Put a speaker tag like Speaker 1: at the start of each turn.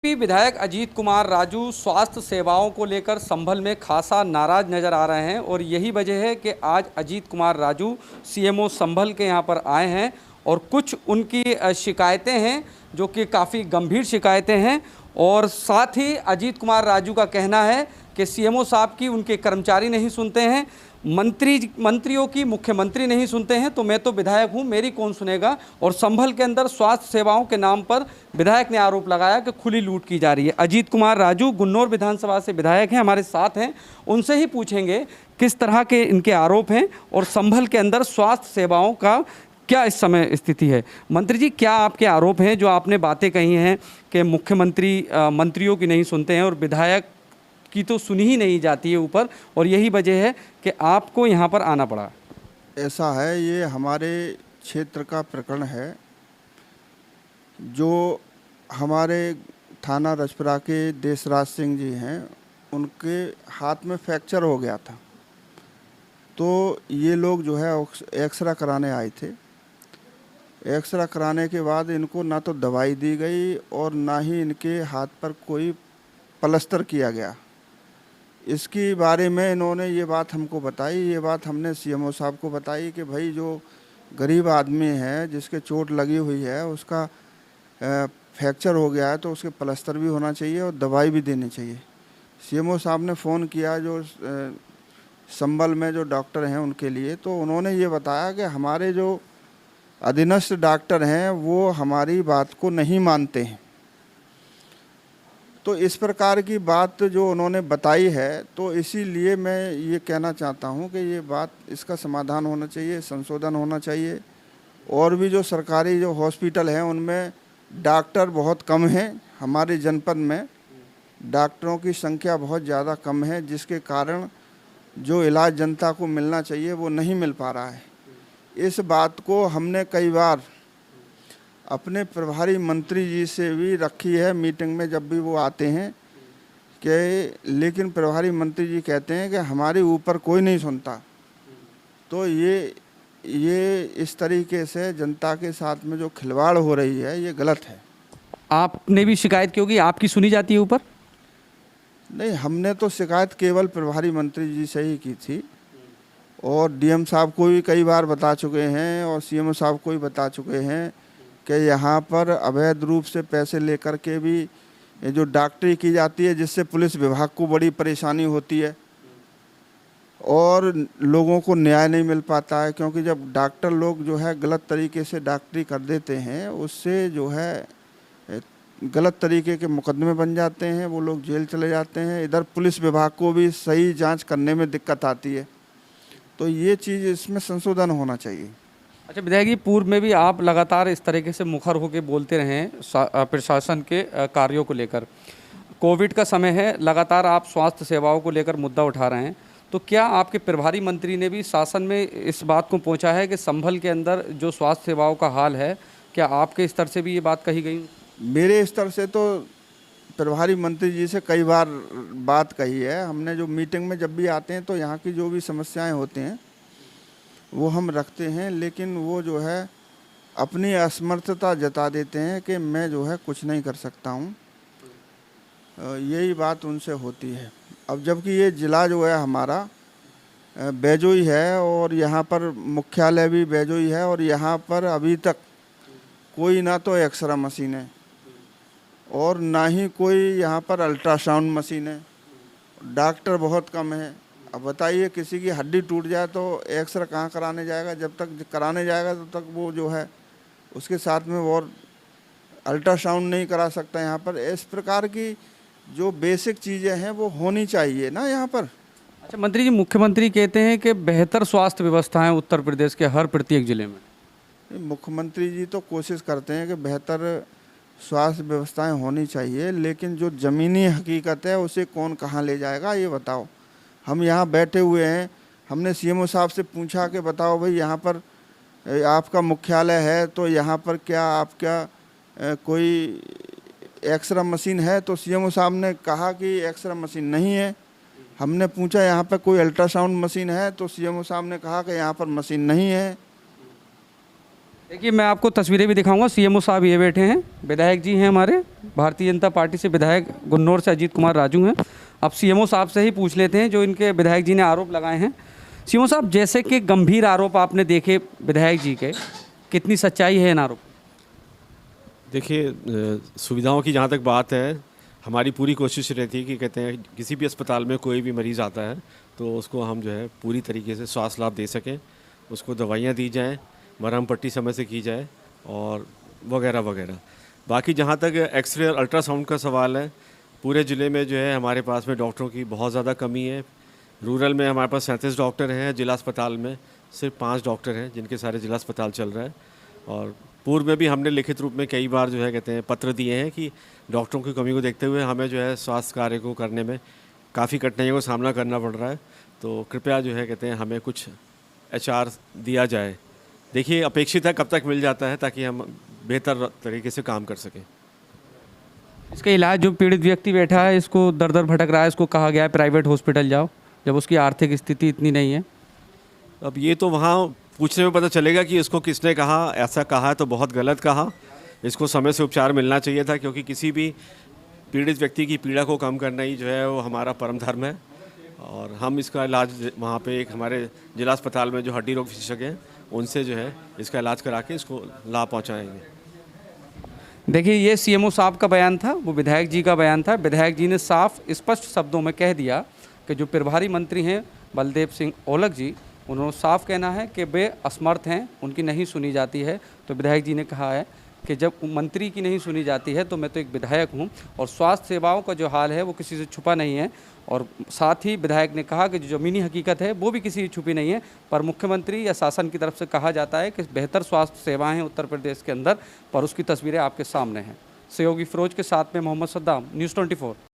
Speaker 1: विधायक अजीत कुमार राजू स्वास्थ्य सेवाओं को लेकर संभल में खासा नाराज नजर आ रहे हैं और यही वजह है कि आज अजीत कुमार राजू सीएमओ संभल के यहां पर आए हैं और कुछ उनकी शिकायतें हैं जो कि काफ़ी गंभीर शिकायतें हैं। और साथ ही अजीत कुमार राजू का कहना है कि सीएमओ साहब की उनके कर्मचारी नहीं सुनते हैं, मंत्रियों की मुख्यमंत्री नहीं सुनते हैं, तो मैं तो विधायक हूं, मेरी कौन सुनेगा। और संभल के अंदर स्वास्थ्य सेवाओं के नाम पर विधायक ने आरोप लगाया कि खुली लूट की जा रही है। अजीत कुमार राजू गुन्नौर विधानसभा से विधायक हैं, हमारे साथ हैं, उनसे ही पूछेंगे किस तरह के इनके आरोप हैं और संभल के अंदर स्वास्थ्य सेवाओं का क्या इस समय स्थिति है। मंत्री जी, क्या आपके आरोप हैं जो आपने बातें कही हैं कि मुख्यमंत्री मंत्रियों की नहीं सुनते हैं और विधायक की तो सुनी ही नहीं जाती है ऊपर, और यही वजह है कि आपको यहाँ पर आना पड़ा?
Speaker 2: ऐसा है, ये हमारे क्षेत्र का प्रकरण है। जो हमारे थाना रजपुरा के देशराज सिंह जी हैं, उनके हाथ में फ्रैक्चर हो गया था, तो ये लोग जो है एक्सरा कराने आए थे। एक्सरा कराने के बाद इनको ना तो दवाई दी गई और ना ही इनके हाथ पर कोई प्लास्टर किया गया। इसके बारे में इन्होंने ये बात हमको बताई। ये बात हमने सीएमओ साहब को बताई कि भाई जो गरीब आदमी है जिसके चोट लगी हुई है, उसका फ्रैक्चर हो गया है, तो उसके प्लास्टर भी होना चाहिए और दवाई भी देनी चाहिए। सीएमओ साहब ने फ़ोन किया जो संभल में जो डॉक्टर हैं उनके लिए, तो उन्होंने ये बताया कि हमारे जो अधीनस्थ डॉक्टर हैं वो हमारी बात को नहीं मानते हैं। तो इस प्रकार की बात जो उन्होंने बताई है, तो इसीलिए मैं ये कहना चाहता हूँ कि ये बात, इसका समाधान होना चाहिए, संशोधन होना चाहिए। और भी जो सरकारी जो हॉस्पिटल हैं उनमें डॉक्टर बहुत कम हैं। हमारे जनपद में डॉक्टरों की संख्या बहुत ज़्यादा कम है, जिसके कारण जो इलाज जनता को मिलना चाहिए वो नहीं मिल पा रहा है। इस बात को हमने कई बार अपने प्रभारी मंत्री जी से भी रखी है मीटिंग में, जब भी वो आते हैं कि, लेकिन प्रभारी मंत्री जी कहते हैं कि हमारे ऊपर कोई नहीं सुनता। तो ये इस तरीके से जनता के साथ में जो खिलवाड़ हो रही है ये गलत है।
Speaker 1: आपने भी शिकायत की होगी, आपकी सुनी जाती है ऊपर?
Speaker 2: नहीं, हमने तो शिकायत केवल प्रभारी मंत्री जी से ही की थी और डीएम साहब को भी कई बार बता चुके हैं और सीएमओ साहब को भी बता चुके हैं कि यहाँ पर अवैध रूप से पैसे लेकर के भी ये जो डॉक्टरी की जाती है, जिससे पुलिस विभाग को बड़ी परेशानी होती है और लोगों को न्याय नहीं मिल पाता है। क्योंकि जब डॉक्टर लोग जो है गलत तरीके से डॉक्टरी कर देते हैं, उससे जो है गलत तरीके के मुकदमे बन जाते हैं, वो लोग जेल चले जाते हैं। इधर पुलिस विभाग को भी सही जांच करने में दिक्कत आती है। तो ये चीज़, इसमें संशोधन होना चाहिए।
Speaker 1: अच्छा विधायक जी, पूर्व में भी आप लगातार इस तरीके से मुखर होकर बोलते रहे हैं प्रशासन के कार्यों को लेकर। कोविड का समय है, लगातार आप स्वास्थ्य सेवाओं को लेकर मुद्दा उठा रहे हैं, तो क्या आपके प्रभारी मंत्री ने भी शासन में इस बात को पहुंचा है कि संभल के अंदर जो स्वास्थ्य सेवाओं का हाल है, क्या आपके स्तर से भी ये बात कही गई?
Speaker 2: मेरे स्तर से तो प्रभारी मंत्री जी से कई बार बात कही है हमने। जो मीटिंग में जब भी आते हैं तो यहाँ की जो भी समस्याएं होती हैं वो हम रखते हैं, लेकिन वो जो है अपनी असमर्थता जता देते हैं कि मैं जो है कुछ नहीं कर सकता हूँ। यही बात उनसे होती है। अब जबकि ये ज़िला जो है हमारा बैजोई है और यहाँ पर मुख्यालय भी बैजोई है और यहाँ पर अभी तक कोई ना तो एक्सरा मशीन है और ना ही कोई यहाँ पर अल्ट्रासाउंड मशीन है। डॉक्टर बहुत कम है। अब बताइए, किसी की हड्डी टूट जाए तो एक्सरे कहाँ कराने जाएगा? जब तक कराने जाएगा तब तक वो जो है उसके साथ में और अल्ट्रासाउंड नहीं करा सकता यहाँ पर। इस प्रकार की जो बेसिक चीज़ें हैं वो होनी चाहिए ना यहाँ पर।
Speaker 1: अच्छा मंत्री जी, मुख्यमंत्री कहते हैं कि बेहतर स्वास्थ्य व्यवस्था है उत्तर प्रदेश के हर प्रत्येक जिले में।
Speaker 2: मुख्यमंत्री जी तो कोशिश करते हैं कि बेहतर स्वास्थ्य व्यवस्थाएं होनी चाहिए, लेकिन जो ज़मीनी हकीकत है उसे कौन कहाँ ले जाएगा ये बताओ। हम यहाँ बैठे हुए हैं, हमने सीएमओ साहब से पूछा कि बताओ भाई, यहाँ पर आपका मुख्यालय है तो यहाँ पर क्या आपका कोई एक्सरा मशीन है? तो सीएमओ साहब ने कहा कि एक्सरा मशीन नहीं है। हमने पूछा यहाँ पर कोई अल्ट्रासाउंड मशीन है? तो सीएमओ साहब ने कहा कि यहाँ पर मशीन नहीं है।
Speaker 1: देखिए, मैं आपको तस्वीरें भी दिखाऊंगा। सीएमओ साहब ये बैठे हैं, विधायक जी हैं हमारे, भारतीय जनता पार्टी से विधायक गुन्नौर से अजीत कुमार राजू हैं। अब सीएमओ साहब से ही पूछ लेते हैं जो इनके विधायक जी ने आरोप लगाए हैं। सीएमओ साहब, जैसे कि गंभीर आरोप आपने देखे विधायक जी के, कितनी सच्चाई है इन आरोप?
Speaker 3: देखिए, सुविधाओं की जहाँ तक बात है, हमारी पूरी कोशिश रहती है कि कहते हैं किसी भी अस्पताल में कोई भी मरीज़ आता है तो उसको हम जो है पूरी तरीके से स्वास्थ्य लाभ दे सकें, उसको दवाइयाँ दी जाएँ, मरहम पट्टी समय से की जाए और वगैरह वगैरह। बाकी जहाँ तक एक्सरे और अल्ट्रासाउंड का सवाल है, पूरे ज़िले में जो है हमारे पास में डॉक्टरों की बहुत ज़्यादा कमी है। रूरल में हमारे पास 37 डॉक्टर हैं, जिला अस्पताल में सिर्फ 5 डॉक्टर हैं जिनके सारे जिला अस्पताल चल रहा है। और पूर्व में भी हमने लिखित रूप में कई बार जो है कहते हैं पत्र दिए हैं कि डॉक्टरों की कमी को देखते हुए हमें जो है स्वास्थ्य कार्य को करने में काफ़ी कठिनाइयों का सामना करना पड़ रहा है। तो कृपया जो है कहते हैं हमें कुछ HR दिया जाए। देखिए, अपेक्षित है कब तक मिल जाता है ताकि हम बेहतर तरीके से काम कर सकें।
Speaker 1: इसका इलाज, जो पीड़ित व्यक्ति बैठा है, इसको दर दर भटक रहा है, इसको कहा गया है प्राइवेट हॉस्पिटल जाओ, जब उसकी आर्थिक स्थिति इतनी नहीं है।
Speaker 3: अब ये तो वहाँ पूछने में पता चलेगा कि इसको किसने कहा। ऐसा कहा है तो बहुत गलत कहा। इसको समय से उपचार मिलना चाहिए था, क्योंकि किसी भी पीड़ित व्यक्ति की पीड़ा को कम करना ही जो है वो हमारा परम धर्म है। और हम इसका इलाज वहाँ पे एक हमारे जिला अस्पताल में जो हड्डी रोग विशेषज्ञ हैं उनसे जो है इसका इलाज करा के इसको लाभ पहुँचाएँगे।
Speaker 1: देखिए, ये सीएमओ साहब का बयान था, वो विधायक जी का बयान था। विधायक जी ने साफ स्पष्ट शब्दों में कह दिया कि जो प्रभारी मंत्री हैं बलदेव सिंह औलख जी, उन्होंने साफ कहना है कि वे असमर्थ हैं, उनकी नहीं सुनी जाती है। तो विधायक जी ने कहा है कि जब मंत्री की नहीं सुनी जाती है तो मैं तो एक विधायक हूं, और स्वास्थ्य सेवाओं का जो हाल है वो किसी से छुपा नहीं है। और साथ ही विधायक ने कहा कि जो ज़मीनी हकीकत है वो भी किसी से छुपी नहीं है, पर मुख्यमंत्री या शासन की तरफ से कहा जाता है कि बेहतर स्वास्थ्य सेवाएं हैं उत्तर प्रदेश के अंदर, पर उसकी तस्वीरें आपके सामने हैं। सहयोगी फिरोज के साथ में मोहम्मद सद्दाम, न्यूज़ 24।